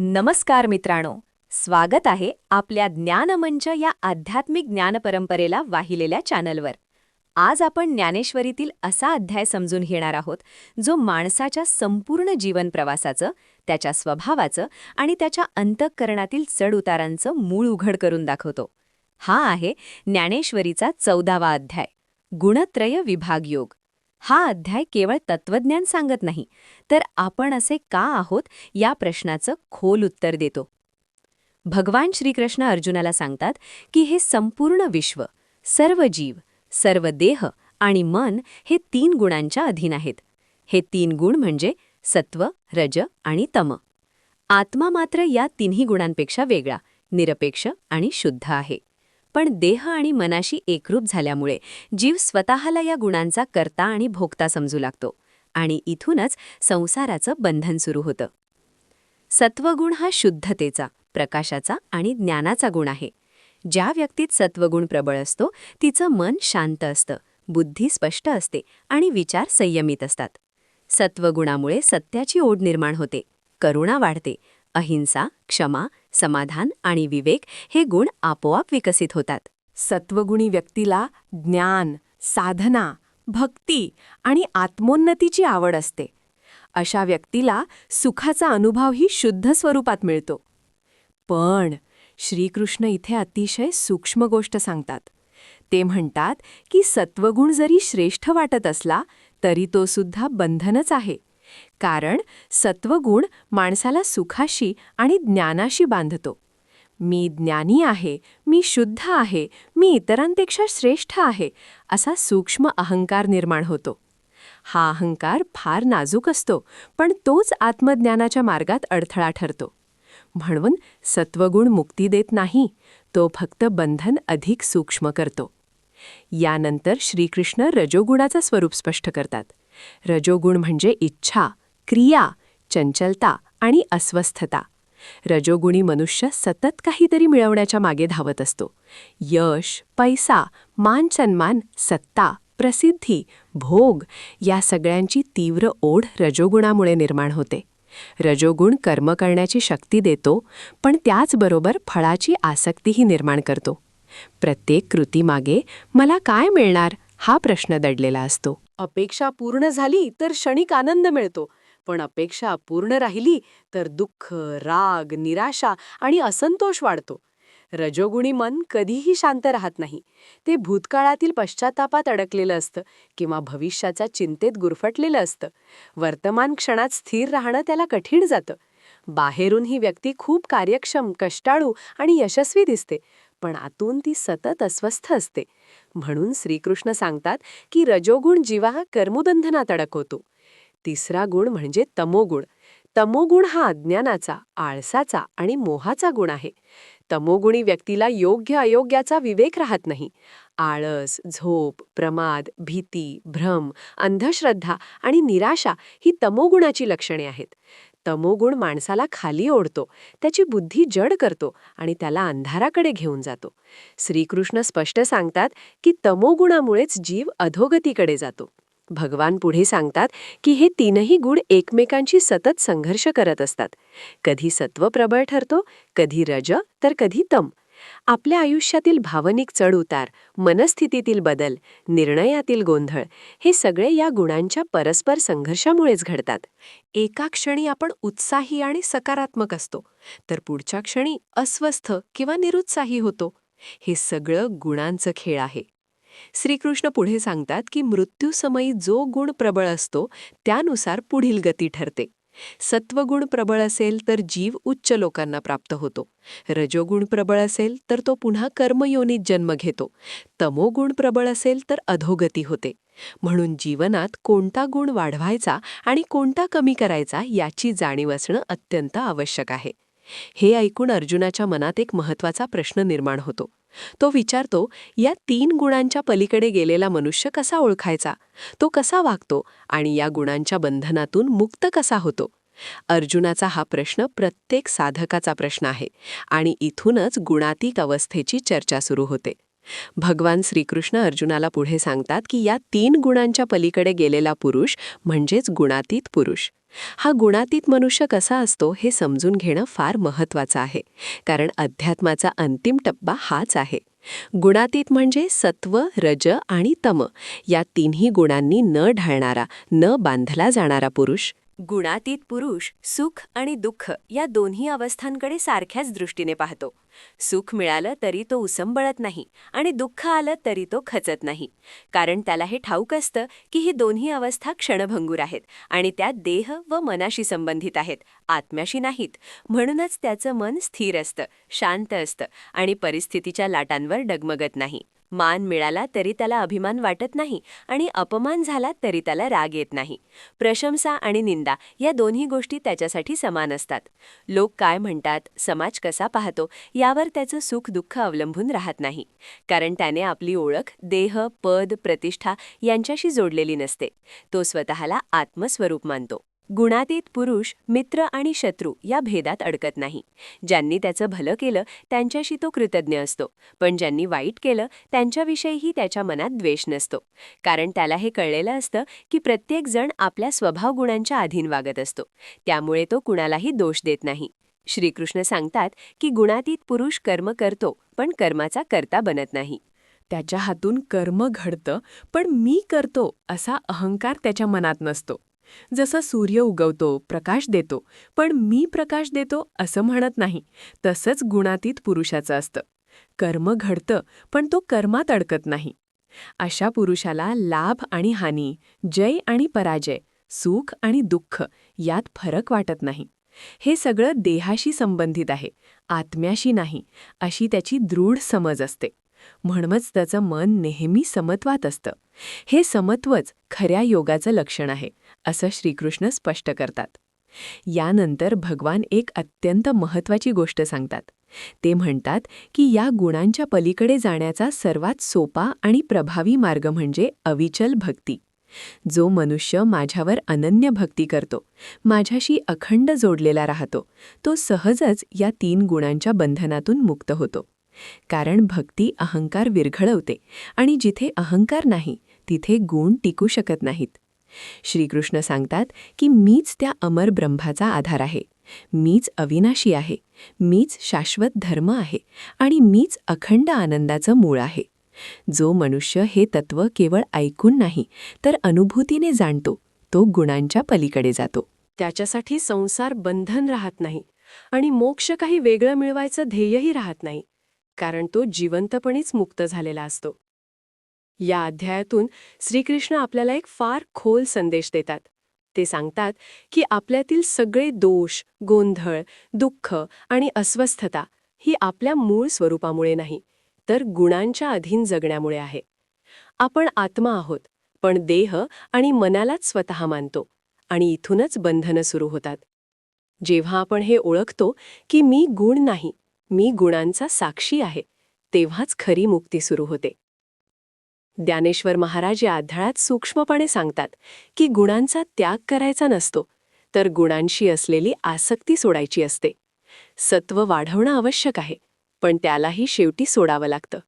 नमस्कार मित्रांनो, स्वागत आहे आपल्या ज्ञानमंच या आध्यात्मिक ज्ञानपरंपरेला वाहिलेल्या चॅनलवर. आज आपण ज्ञानेश्वरीतील असा अध्याय समजून घेणार आहोत जो माणसाच्या संपूर्ण जीवन प्रवासाचं, त्याच्या स्वभावाचं आणि त्याच्या अंतःकरणातील चढउतारांचं मूळ उघड करून दाखवतो. हा आहे ज्ञानेश्वरीचा 14वा अध्याय, गुणत्रय विभाग योग. हा अध्याय केवळ तत्वज्ञान सांगत नाही, तर आपण असे का आहोत या प्रश्नाचं खोल उत्तर देतो. भगवान श्रीकृष्ण अर्जुनाला सांगतात की हे संपूर्ण विश्व, सर्व जीव, सर्व देह आणि मन हे 3 गुणांच्या अधीन आहेत. हे 3 गुण म्हणजे सत्व, रज आणि तम. आत्मा मात्र या तिन्ही गुणांपेक्षा वेगळा, निरपेक्ष आणि शुद्ध आहे. पण देह आणि मनाशी एकरूप झाल्यामुळे जीव स्वतःला या गुणांचा कर्ता आणि भोगता समजू लागतो आणि इथूनच संसाराचं बंधन सुरू होतं. सत्वगुण हा शुद्धतेचा, प्रकाशाचा आणि ज्ञानाचा गुण आहे. ज्या व्यक्तीत सत्वगुण प्रबळ असतो तिचं मन शांत असतं, बुद्धी स्पष्ट असते आणि विचार संयमित असतात. सत्वगुणामुळे सत्याची ओढ निर्माण होते, करुणा वाढते, अहिंसा, क्षमा, समाधान आणि विवेक हे गुण आपोआप विकसित होतात. सत्वगुणी व्यक्तीला ज्ञान, साधना, भक्ती आणि आत्मोन्नतीची आवड असते. अशा व्यक्तीला सुखाचा अनुभवही शुद्ध स्वरूपात मिळतो. पण श्रीकृष्ण इथे अतिशय सूक्ष्म गोष्ट सांगतात. ते म्हणतात की सत्वगुण जरी श्रेष्ठ वाटत असला तरी तो सुद्धा बंधनच आहे. कारण सत्वगुण माणसाला सुखाशी आणि ज्ञानाशी बांधतो. मी ज्ञानी आहे, मी शुद्ध आहे, मी इतरांपेक्षा श्रेष्ठ आहे, असा सूक्ष्म अहंकार निर्माण होतो. हा अहंकार फार नाजूक असतो, पण तोच आत्मज्ञानाच्या मार्गात अडथळा ठरतो. म्हणून सत्वगुण मुक्ती देत नाही, तो फक्त बंधन अधिक सूक्ष्म करतो. यानंतर श्रीकृष्ण रजोगुणाचं स्वरूप स्पष्ट करतात. रजोगुण म्हणजे इच्छा, क्रिया, चंचलता आणि अस्वस्थता. रजोगुणी मनुष्य सतत काहीतरी मिळवण्याच्या मागे धावत असतो. यश, पैसा, मान-सन्मान, सत्ता, प्रसिद्धी, भोग या सगळ्यांची तीव्र ओढ रजोगुणामुळे निर्माण होते. रजोगुण कर्म करण्याची शक्ती देतो, पण त्याचबरोबर फळाची आसक्तीही निर्माण करतो. प्रत्येक कृतीमागे मला काय मिळणार हा प्रश्न दडलेला असतो. अपेक्षा पूर्ण झाली तर क्षणिक आनंद मिळतो, पण अपेक्षा अपूर्ण राहिली तर दुःख, राग, निराशा आणि असंतोष वाढतो. रजोगुणी मन कधीही शांत राहत नाही. ते भूतकाळातील पश्चातापात अडकलेलं असतं किंवा भविष्याच्या चिंतेत गुरफटलेलं असतं. वर्तमान क्षणात स्थिर राहणं त्याला कठीण जातं. बाहेरून ही व्यक्ती खूप कार्यक्षम, कष्टाळू आणि यशस्वी दिसते, पण आतून ती सतत अस्वस्थ असते. म्हणून श्रीकृष्ण सांगतात की रजोगुण जीवा कर्मबंधनात अडकवतो. तिसरा गुण म्हणजे तमोगुण. तमोगुण हा अज्ञानाचा, आळसाचा आणि मोहाचा गुण आहे. तमोगुणी व्यक्तीला योग्य अयोग्याचा विवेक राहत नाही. आळस, झोप, प्रमाद, भीती, भ्रम, अंधश्रद्धा आणि निराशा ही तमोगुणाची लक्षणे आहेत. तमोगुण माणसाला खाली ओढतो, त्याची बुद्धी जड करतो आणि त्याला अंधाराकडे घेऊन जातो. श्रीकृष्ण स्पष्ट सांगतात की तमोगुणामुळेच जीव अधोगतीकडे जातो. भगवान पुढे सांगतात की हे तीनही गुण एकमेकांशी सतत संघर्ष करत असतात. कधी सत्व प्रबळ ठरतो, कधी रज तर कधी तम. आपल्या आयुष्यातील भावनिक चढउतार, मनस्थितीतील बदल, निर्णयातील गोंधळ हे सगळे या गुणांच्या परस्पर संघर्षामुळेच घडतात. एका क्षणी आपण उत्साही आणि सकारात्मक असतो, तर पुढच्या क्षणी अस्वस्थ किंवा निरुत्साही होतो. हे सगळं गुणांचं खेळ आहे. श्रीकृष्ण पुढे सांगतात की मृत्यूसमयी जो गुण प्रबळ असतो त्यानुसार पुढील गती ठरते. सत्वगुण प्रबळ असेल तर जीव उच्च लोकांना प्राप्त होतो. रजोगुण प्रबळ असेल तर तो पुन्हा कर्मयोनीत जन्म घेतो. तमोगुण प्रबळ असेल तर अधोगती होते. म्हणून जीवनात कोणता गुण वाढवायचा आणि कोणता कमी करायचा याची जाणीव असणं अत्यंत आवश्यक आहे. हे ऐकून अर्जुनाच्या मनात एक महत्त्वाचा प्रश्न निर्माण होतो. तो विचारतो, या 3 गुणांच्या पलीकडे गेलेला मनुष्य कसा ओळखायचा? तो कसा वागतो आणि या गुणांच्या बंधनातून मुक्त कसा होतो? अर्जुनाचा हा प्रश्न प्रत्येक साधकाचा प्रश्न आहे आणि इथूनच गुणातीत अवस्थेची चर्चा सुरू होते. भगवान श्रीकृष्ण अर्जुनाला पुढे सांगतात की या 3 गुणांच्या पलीकडे गेलेला पुरुष म्हणजेच गुणातीत पुरुष. हा गुणातीत मनुष्य कसा असतो हे समजून घेणं फार महत्त्वाचं आहे, कारण अध्यात्माचा अंतिम टप्पा हाच आहे. गुणातीत म्हणजे सत्व, रज आणि तम या तिन्ही गुणांनी न ढळणारा, न बांधला जाणारा पुरुष. गुणातीत पुरुष सुख आणि दुःख या दोन्ही अवस्थांकडे सारख्याच दृष्टीने पाहतो. सुख मिळालं तरी तो उसंबळत नाही आणि दुःख आलं तरी तो खचत नाही, कारण त्याला हे ठाऊक असतं की ही दोन्ही अवस्था क्षणभंगूर आहेत आणि त्या देह व मनाशी संबंधित आहेत, आत्म्याशी नाहीत. म्हणूनच त्याचं मन स्थिर असतं, शांत असतं आणि परिस्थितीच्या लाटांवर डगमगत नाही. मान मिळाला तरी त्याला अभिमान वाटत नाही आणि अपमान झाला तरी त्याला राग येत नाही. प्रशंसा आणि निंदा या दोन्ही गोष्टी त्याच्यासाठी समान असतात. लोक काय म्हणतात, समाज कसा पाहतो यावर त्याचं सुख दुःख अवलंबून राहत नाही, कारण त्याने आपली ओळख देह, पद, प्रतिष्ठा यांच्याशी जोडलेली नसते. तो स्वतःला आत्मस्वरूप मानतो. गुणातीत पुरुष मित्र आणि शत्रू या भेदात अडकत नाही. ज्यांनी त्याचं भलं केलं त्यांच्याशी तो कृतज्ञ असतो, पण ज्यांनी वाईट केलं त्यांच्याविषयीही त्याच्या मनात द्वेष नसतो, कारण त्याला हे कळलेलं असतं की प्रत्येक जण आपल्या स्वभाव गुणांच्या अधीन वागत असतो. त्यामुळे तो कुणालाही दोष देत नाही. श्रीकृष्ण सांगतात की गुणातीत पुरुष कर्म करतो, पण कर्माचा कर्ता बनत नाही. त्याच्या हातून कर्म घडतं, पण मी करतो असा अहंकार त्याच्या मनात नसतो. जसं सूर्य उगवतो, प्रकाश देतो, पण मी प्रकाश देतो असं म्हणत नाही, तसंच गुणातीत पुरुषाचं असतं. कर्म घडतं, पण तो कर्मात अडकत नाही. अशा पुरुषाला लाभ आणि हानी, जय आणि पराजय, सुख आणि दुःख यात फरक वाटत नाही. हे सगळं देहाशी संबंधित आहे, आत्म्याशी नाही, अशी त्याची दृढ समज असते. म्हणूनच त्याचं मन नेहमी समत्वात असतं. हे समत्वच खऱ्या योगाचं लक्षण आहे, असं श्रीकृष्ण स्पष्ट करतात. यानंतर भगवान एक अत्यंत महत्त्वाची गोष्ट सांगतात. ते म्हणतात की या गुणांच्या पलीकडे जाण्याचा सर्वात सोपा आणि प्रभावी मार्ग म्हणजे अविचल भक्ती. जो मनुष्य माझ्यावर अनन्य भक्ती करतो, माझ्याशी अखंड जोडलेला राहतो, तो सहजच या 3 गुणांच्या बंधनातून मुक्त होतो. कारण भक्ती अहंकार विरघळवते आणि जिथे अहंकार नाही तिथे गुण टिकू शकत नाहीत. श्रीकृष्ण सांगतात की मीच त्या अमर ब्रह्माचा आधार आहे, मीच अविनाशी आहे, मीच शाश्वत धर्म आहे आणि मीच अखंड आनंदाचं मूळ आहे. जो मनुष्य हे तत्व केवळ ऐकून नाही तर अनुभूतीने जाणतो, तो गुणांच्या पलीकडे जातो. त्याच्यासाठी संसार बंधन राहत नाही आणि मोक्ष काही वेगळं मिळवायचं ध्येयही राहत नाही, कारण तो जिवंतपणेच मुक्त झालेला असतो. या अध्यायातून श्रीकृष्ण आपल्याला एक फार खोल संदेश देतात. ते सांगतात की आपल्यातील सगळे दोष, गोंधळ, दुःख आणि अस्वस्थता ही आपल्या मूळ स्वरूपामुळे नाही, तर गुणांच्या अधीन जगण्यामुळे आहे. आपण आत्मा आहोत, पण देह आणि मनालाच स्वतः मानतो आणि इथूनच बंधनं सुरू होतात. जेव्हा आपण हे ओळखतो की मी गुण नाही, मी गुणांचा साक्षी आहे, तेव्हाच खरी मुक्ती सुरू होते. ज्ञानेश्वर महाराज या अध्यायात सूक्ष्मपणे सांगतात की गुणांचा त्याग करायचा नसतो, तर गुणांशी असलेली आसक्ती सोडायची असते. सत्व वाढवणं आवश्यक आहे, पण त्यालाही शेवटी सोडावं लागतं.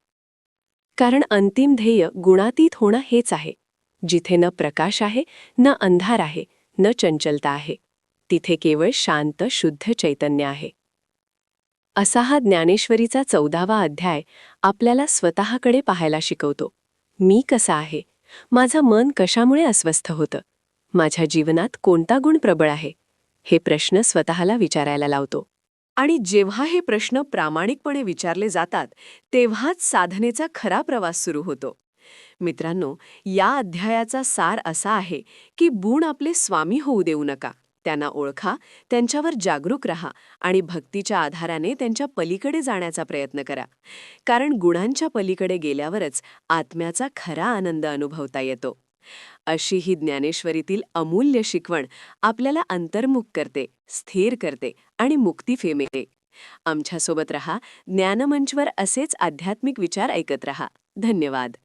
कारण अंतिम ध्येय गुणातीत होणं हेच आहे. जिथे न प्रकाश आहे, न अंधार आहे, न चंचलता आहे, तिथे केवळ शांत शुद्ध चैतन्य आहे. असा हा ज्ञानेश्वरीचा 14वा अध्याय आपल्याला स्वतःकडे पाहायला शिकवतो. मी कसा आहे? माझं मन कशामुळे अस्वस्थ होतं? माझ्या जीवनात कोणता गुण प्रबळ आहे? हे प्रश्न स्वतःला विचारायला लावतो. आणि जेव्हा हे प्रश्न प्रामाणिकपणे विचारले जातात, तेव्हाच साधनेचा खरा प्रवास सुरू होतो. मित्रांनो, या अध्यायाचा सार असा आहे की गुण आपले स्वामी होऊ देऊ नका. त्यांना ओळखा, त्यांच्यावर जागरूक रहा आणि भक्तीच्या आधाराने त्यांच्या पलीकडे जाण्याचा प्रयत्न करा. कारण गुणांच्या पलीकडे गेल्यावरच आत्म्याचा खरा आनंद अनुभवता येतो. अशी ही ज्ञानेश्वरीतील अमूल्य शिकवण आपल्याला अंतर्मुख करते, स्थिर करते आणि मुक्ती फेमेते. आमच्यासोबत रहा, ज्ञानमंचवर असेच आध्यात्मिक विचार ऐकत रहा. धन्यवाद.